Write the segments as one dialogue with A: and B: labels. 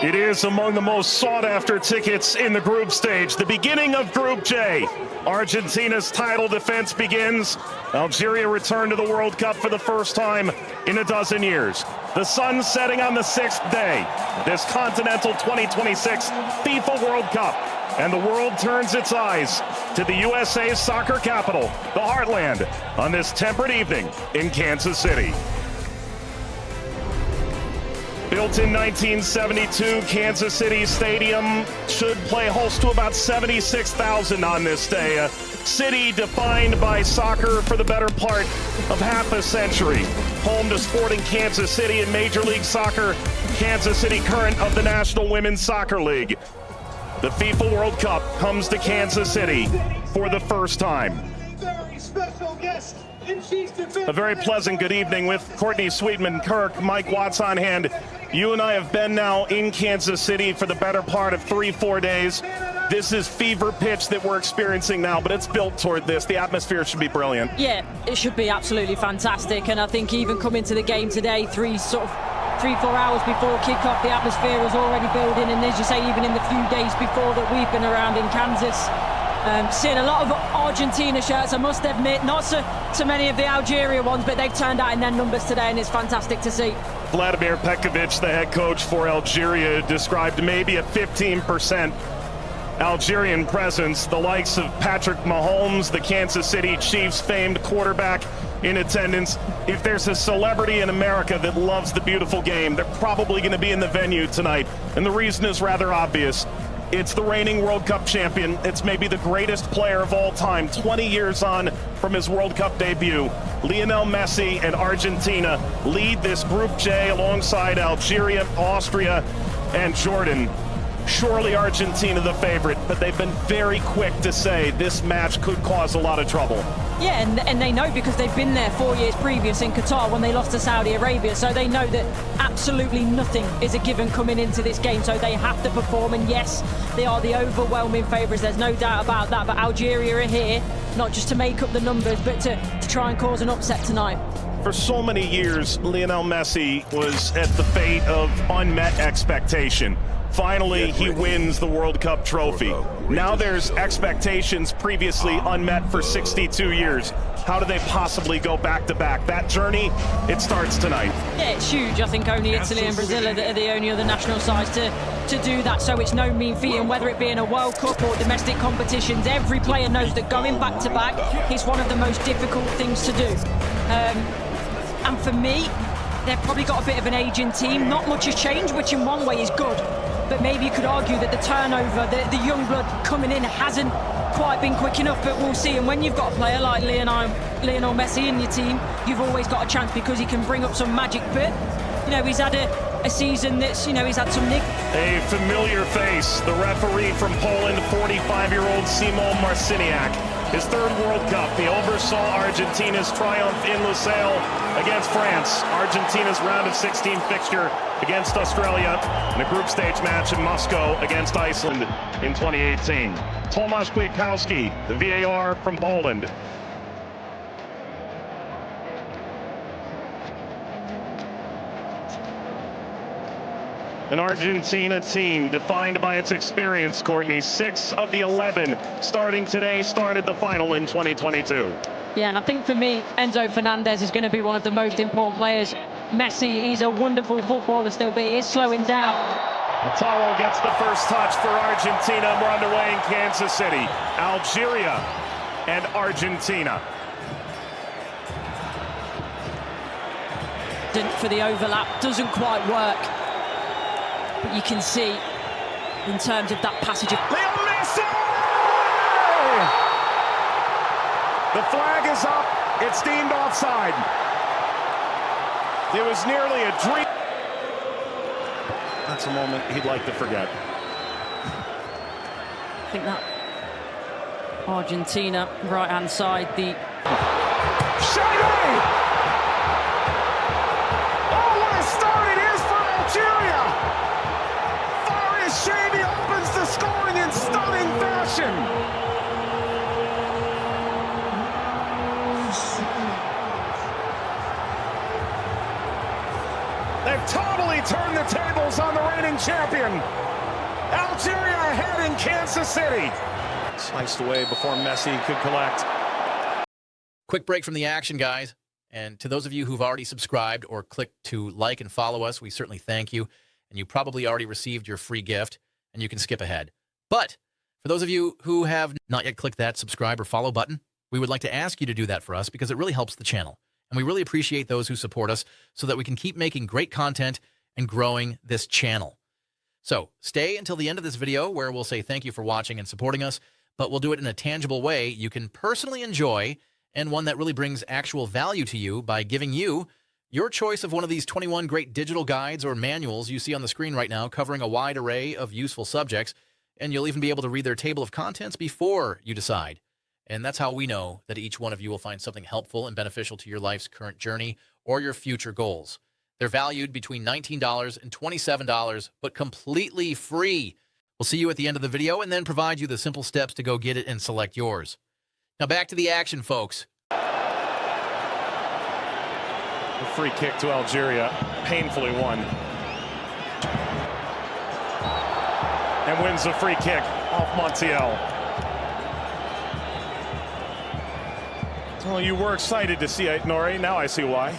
A: It is among the most sought-after tickets in the group stage. The beginning of Group J. Argentina's title defense begins. Algeria returned to the World Cup for the first time in a dozen years. The sun setting on the 6th day. This Continental 2026 FIFA World Cup. And the world turns its eyes to the USA's soccer capital, the Heartland, on this temperate evening in Kansas City. Built in 1972, Kansas City Stadium should play host to about 76,000 on this day. A city defined by soccer for the better part of half a century. Home to Sporting Kansas City in Major League Soccer, Kansas City Current of the National Women's Soccer League. The FIFA World Cup comes to Kansas City for the first time. A very pleasant good evening with Courtney Sweetman-Kirk, Mike Watts on hand. You and I have been now in Kansas City for the better part of 3-4 days. This is fever pitch that we're experiencing now, but it's built toward this. The atmosphere should be brilliant. Yeah, it should be absolutely fantastic. And I think even coming to the game today, 3-4 hours before kickoff, the atmosphere was already building. And as you say, even in the few days before that we've been around in Kansas, seeing a lot of Argentina shirts, I must admit, not so many of the Algeria ones, but they've turned out in their numbers today, and it's fantastic to see. Vladimir Petkovic, the head coach for Algeria, described maybe a 15% Algerian presence. The likes of Patrick Mahomes, the Kansas City Chiefs famed quarterback, in attendance. If there's a celebrity in America that loves the beautiful game, they're probably going to be in the venue tonight. And the reason is rather obvious. It's the reigning World Cup champion. It's maybe the greatest player of all time, 20 years on from his World Cup debut. Lionel Messi and Argentina lead this Group J alongside Algeria, Austria, and Jordan. Surely Argentina the favorite, but they've been very quick to say this match could cause a lot of trouble. Yeah, and they know because they've been there 4 years previous in Qatar when they lost to Saudi Arabia, so they know that absolutely nothing is a given coming into this game, so they have to perform. And yes, they are the overwhelming favourites, there's no doubt about that, but Algeria are here not just to make up the numbers, but to try and cause an upset tonight. For so many years, Lionel Messi was at the fate of unmet expectation. Finally, he wins the World Cup trophy. Now there's expectations previously unmet for 62 years. How do they possibly go back-to-back? That journey, it starts tonight. Yeah, it's huge. I think only Italy and Brazil are the only other national sides to do that, so it's no mean feat. And whether it be in a World Cup or domestic competitions, every player knows that going back-to-back is one of the most difficult things to do. And for me, they've probably got a bit of an aging team. Not much has changed, which in one way is good. But maybe you could argue that the turnover, the young blood coming in hasn't quite been quick enough, but we'll see. And when you've got a player like Lionel Messi in your team, you've always got a chance because he can bring up some magic. But, you know, he's had a season that's, you know, he's had some nick. A familiar face, the referee from Poland, 45-year-old Szymon Marciniak. His third World Cup, he oversaw Argentina's triumph in Lusail against France. Argentina's round of 16 fixture against Australia in a group stage match in Moscow against Iceland in 2018. Tomasz Kwiatkowski, the VAR from Poland. An Argentina team defined by its experience, Courtney. 6 of the 11 starting today started the final in 2022. Yeah, and I think for me, Enzo Fernandez is going to be one of the most important players. Messi, he's a wonderful footballer still, but he is slowing down. Taro gets the first touch for Argentina. We're underway in Kansas City. Algeria and Argentina. For the overlap, doesn't quite work. But you can see, in terms of that passage of... Lionel Messi! The flag is up. It's deemed offside. It was nearly a dream. That's a moment he'd like to forget. I think that Argentina, right-hand side, the... Shady! Oh, what a start it is for Algeria! Shady opens the scoring in stunning fashion. They've totally turned the tables on the defending champion. Algeria ahead in Kansas City. Sliced away before Messi could collect.
B: Quick break from the action, guys. And to those of you who've already subscribed or clicked to like and follow us, we certainly thank you. And you probably already received your free gift, and you can skip ahead. But for those of you who have not yet clicked that subscribe or follow button, we would like to ask you to do that for us because it really helps the channel. And we really appreciate those who support us so that we can keep making great content and growing this channel. So stay until the end of this video where we'll say thank you for watching and supporting us, but we'll do it in a tangible way you can personally enjoy and one that really brings actual value to you by giving you your choice of one of these 21 great digital guides or manuals you see on the screen right now covering a wide array of useful subjects, and you'll even be able to read their table of contents before you decide. And that's how we know that each one of you will find something helpful and beneficial to your life's current journey or your future goals. They're valued between $19 and $27, but completely free. We'll see you at the end of the video and then provide you the simple steps to go get it and select yours. Now back to the action, folks.
A: A free kick to Algeria, painfully won. And wins the free kick off Montiel. Well, you were excited to see it, Nori. Now I see why.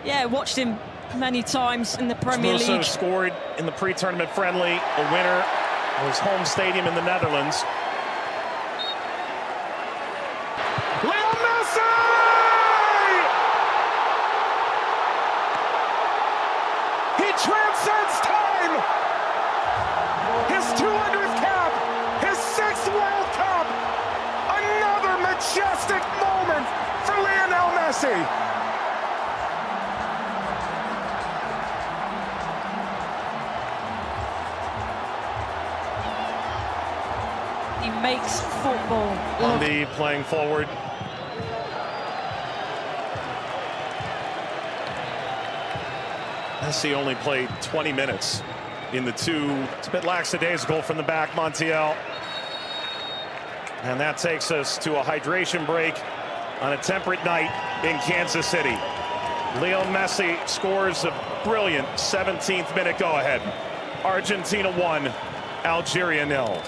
C: Yeah, watched him many times in the Premier League.
A: Also scored in the pre-tournament friendly, a winner of his home stadium in the Netherlands. Leo Messi! He transcends time! His 200th cap! His 6th World Cup! Another majestic moment for Lionel Messi!
C: He makes football.
A: Andy playing forward. Messi only played 20 minutes in the two. It's a bit lackadaisical from the back, Montiel. And that takes us to a hydration break on a temperate night in Kansas City. Leo Messi scores a brilliant 17th minute go-ahead. Argentina 1, Algeria 0.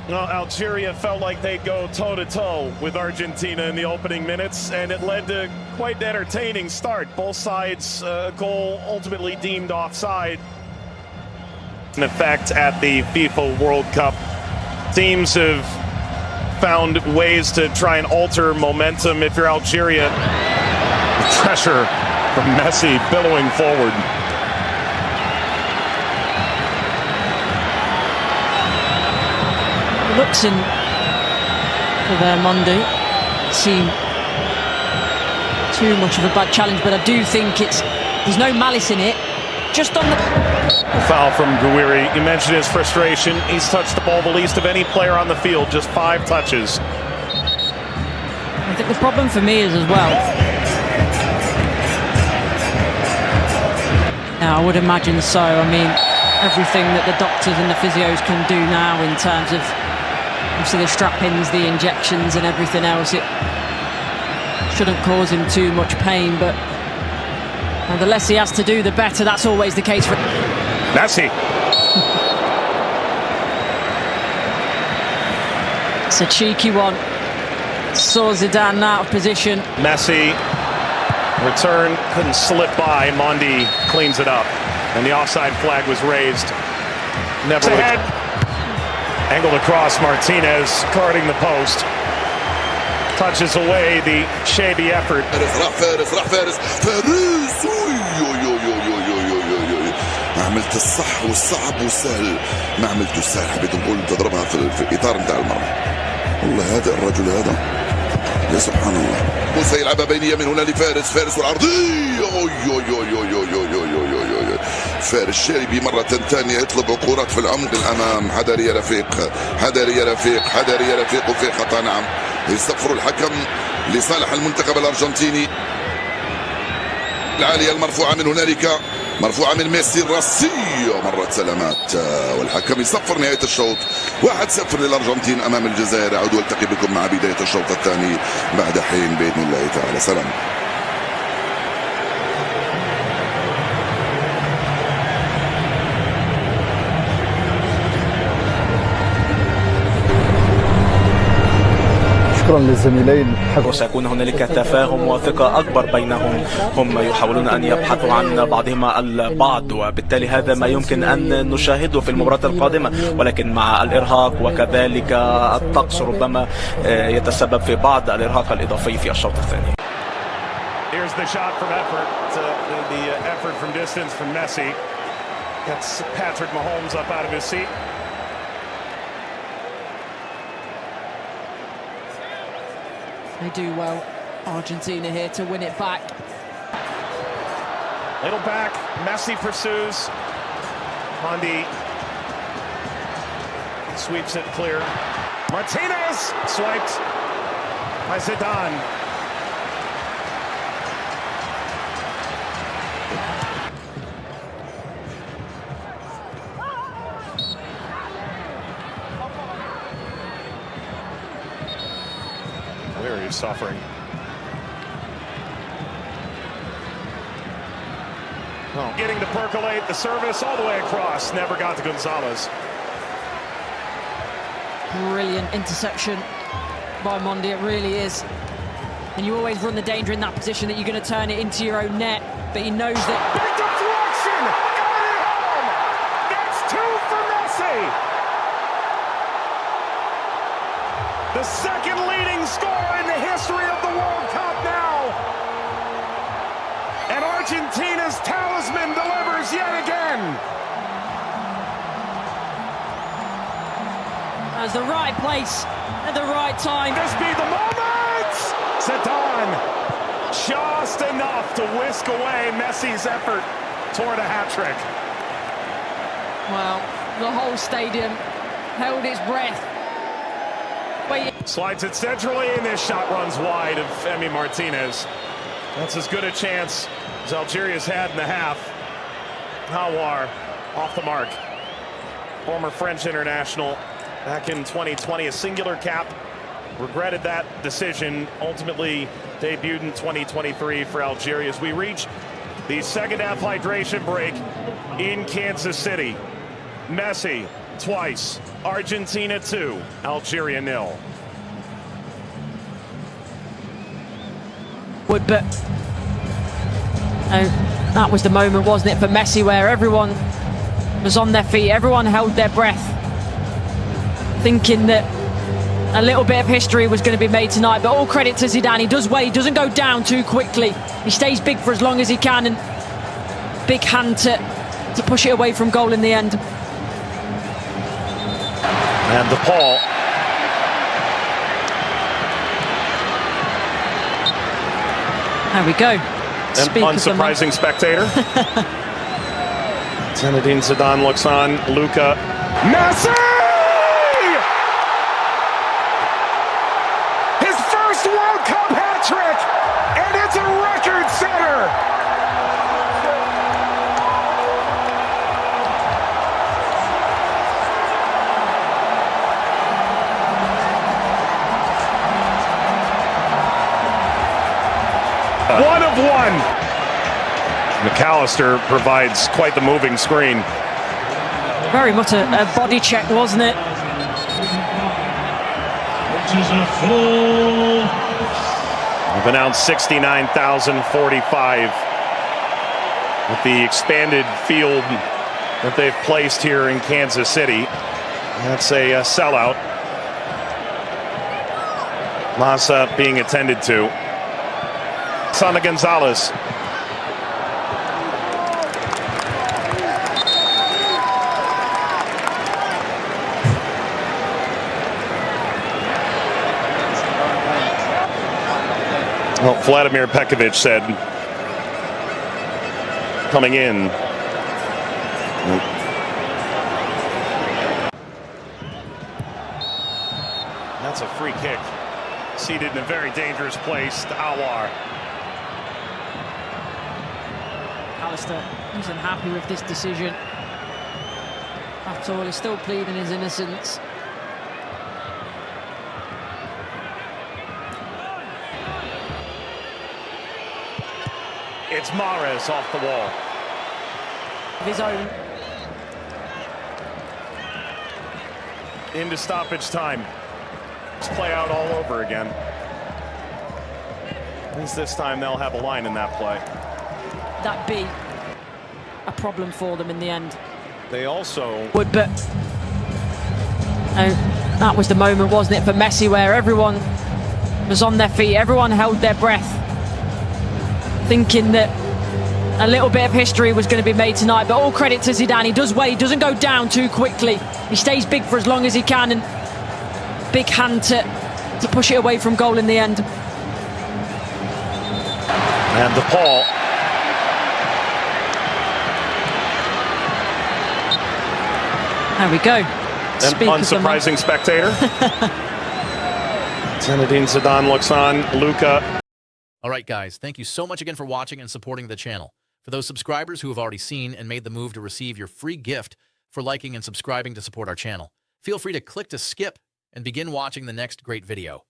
A: Well, Algeria felt like they'd go toe-to-toe with Argentina in the opening minutes, and it led to quite an entertaining start. Both sides, goal ultimately deemed offside. In effect at the FIFA World Cup, teams have found ways to try and alter momentum. If you're Algeria, pressure from Messi billowing forward.
C: Luxon for their Monday. Seem too much of a bad challenge, but I do think there's no malice in it. Just on the
A: foul from Gouiri. You mentioned his frustration. He's touched the ball the least of any player on the field, just 5 touches.
C: I think the problem for me is as well. Now, I would imagine so. I mean, everything that the doctors and the physios can do now in terms of obviously the strap-ins, the injections and everything else, it shouldn't cause him too much pain, but the less he has to do, the better. That's always the case for
A: Messi.
C: It's a cheeky one. Saw Zidane out of position.
A: Messi, return, couldn't slip by. Mondi cleans it up, and the offside flag was raised. Never ahead. Angled across, Martinez guarding the post. Touches away the shady effort.
D: ما عملت الصح والصعب والسهل، ما عملت السهل، حبيت نقول تضربها في الاطار نتاع المرمى. والله هذا الرجل هذا يا سبحان الله. موسى يلعبها بينيه من هنا لفارس، فارس والعرضيه. فارس شاربي مرة ثانية يطلب كرات في العمق الأمام. حذر يا رفيق، حذر يا رفيق، حذر يا رفيق، وفي خطأ. نعم، يصفر الحكم لصالح المنتخب الأرجنتيني. العالية المرفوعة من هنالك مرفوعة من ميسي الراسية ومرت سلامات، والحكم يصفر نهاية الشوط. 1-0 للأرجنتين أمام الجزائر. أعود والتقي بكم مع بداية الشوط الثاني بعد حين بإذن الله تعالى. سلام.
E: شكرا للزميلين.
F: وسيكون هنالك تفاهم وثقة أكبر بينهم. هم يحاولون أن يبحثوا عن بعضهما البعض، وبالتالي هذا ما يمكن أن نشاهده في المباراة القادمة، ولكن مع الإرهاق وكذلك الطقس ربما يتسبب في بعض الإرهاق الإضافي في الشوط الثاني.
A: Here's the shot from effort. The effort from distance from Messi. Gets Patrick Mahomes up out of his seat.
C: They do well, Argentina here to win it back.
A: Little back, Messi pursues. Mondi sweeps it clear. Martinez swiped by Zidane. Where he's suffering. Oh. Getting to percolate the service all the way across. Never got to Gonzalez.
C: Brilliant interception by Mondi, it really is. And you always run the danger in that position that you're going to turn it into your own net, but he knows that.
A: Big deflection! Got it home! That's 2 for Messi! The second leading scorer in the history of the World Cup now! And Argentina's talisman delivers yet again!
C: That's the right place at the right time.
A: This be the moment! Zidane, just enough to whisk away Messi's effort toward a hat-trick.
C: Well, the whole stadium held its breath.
A: Slides it centrally, and this shot runs wide of Emi Martinez. That's as good a chance as Algeria's had in the half. Hawar off the mark. Former French international back in 2020, a singular cap. Regretted that decision. Ultimately debuted in 2023 for Algeria as we reach the second half hydration break in Kansas City. Messi twice. Argentina 2, Algeria 0.
C: But that was the moment, wasn't it, for Messi, where everyone was on their feet, everyone held their breath, thinking that a little bit of history was going to be made tonight. But all credit to Zidane. He does well, he doesn't go down too quickly. He stays big for as long as he can, and big hand to push it away from goal in the end.
A: And DePaul.
C: There we go.
A: An unsurprising spectator. Zinedine Zidane looks on. Luka. Messi! His first World Cup hat-trick! And it's a record setter! One of one. McAllister provides quite the moving screen.
C: Very much a body check, wasn't it?
A: We've announced 69,045 with the expanded field that they've placed here in Kansas City. That's a sellout. Massa being attended to. Sana Gonzalez. Well, Vladimir Pekovic said coming in. That's a free kick. Seated in a very dangerous place to Hawar.
C: Alistair He's unhappy with this decision at all. He's still pleading his innocence.
A: It's Mahrez off the wall.
C: Of his own.
A: Into stoppage time. Let's play out all over again. At least this time they'll have a line in that play.
C: That be a problem for them in the end.
A: They also
C: But that was the moment, wasn't it, for Messi, where everyone was on their feet, everyone held their breath, thinking that a little bit of history was going to be made tonight. But all credit to Zidane. He does well. He doesn't go down too quickly. He stays big for as long as he can, and big hand to push it away from goal in the end.
A: and DePaul.
C: There we go.
A: An unsurprising spectator. Zinedine Zidane looks on. Luka.
B: All right, guys, thank you so much again for watching and supporting the channel. For those subscribers who have already seen and made the move to receive your free gift for liking and subscribing to support our channel, feel free to click to skip and begin watching the next great video.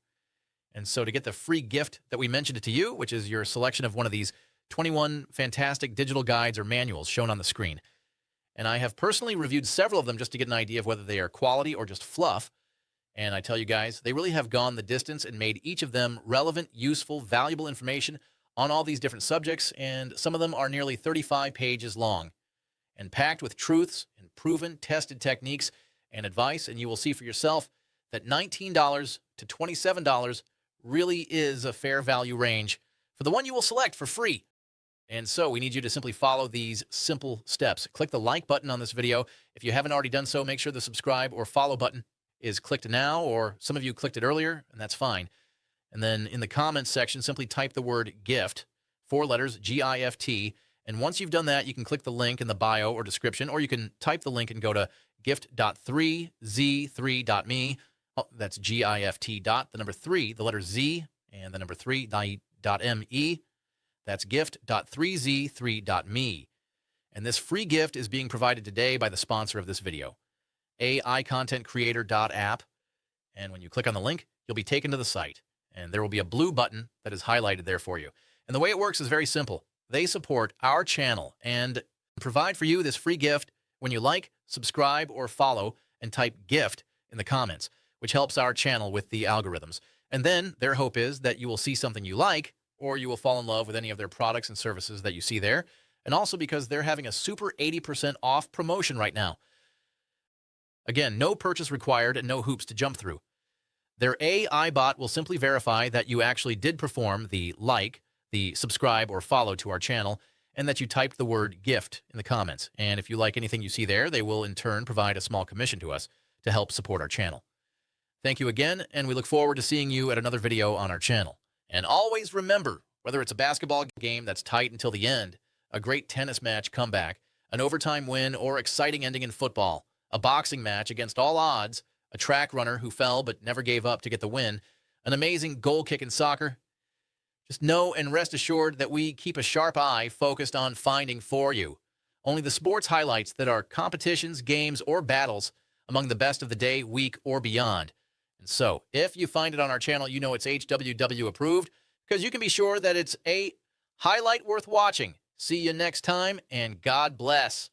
B: And so to get the free gift that we mentioned to you, which is your selection of one of these 21 fantastic digital guides or manuals shown on the screen. And I have personally reviewed several of them just to get an idea of whether they are quality or just fluff. And I tell you guys, they really have gone the distance and made each of them relevant, useful, valuable information on all these different subjects. And some of them are nearly 35 pages long and packed with truths and proven, tested techniques and advice. And you will see for yourself that $19 to $27 really is a fair value range for the one you will select for free. And so we need you to simply follow these simple steps. Click the like button on this video. If you haven't already done so, make sure the subscribe or follow button is clicked now, or some of you clicked it earlier, and that's fine. And then in the comments section, simply type the word GIFT, 4 letters, G-I-F-T. And once you've done that, you can click the link in the bio or description, or you can type the link and go to gift.3z3.me. Oh, that's G-I-F-T dot, the number 3, the letter Z, and the number 3.me. That's gift.3z3.me. And this free gift is being provided today by the sponsor of this video, AIContentCreator.app. And when you click on the link, you'll be taken to the site. And there will be a blue button that is highlighted there for you. And the way it works is very simple. They support our channel and provide for you this free gift when you like, subscribe, or follow and type GIFT in the comments, which helps our channel with the algorithms. And then their hope is that you will see something you like, or you will fall in love with any of their products and services that you see there. And also because they're having a super 80% off promotion right now. Again, no purchase required and no hoops to jump through. Their AI bot will simply verify that you actually did perform the like, the subscribe, or follow to our channel, and that you typed the word GIFT in the comments. And if you like anything you see there, they will in turn provide a small commission to us to help support our channel. Thank you again, and we look forward to seeing you at another video on our channel. And always remember, whether it's a basketball game that's tight until the end, a great tennis match comeback, an overtime win, or exciting ending in football, a boxing match against all odds, a track runner who fell but never gave up to get the win, an amazing goal kick in soccer, just know and rest assured that we keep a sharp eye focused on finding for you only the sports highlights that are competitions, games, or battles among the best of the day, week, or beyond. And so, if you find it on our channel, you know it's HWW approved, because you can be sure that it's a highlight worth watching. See you next time, and God bless.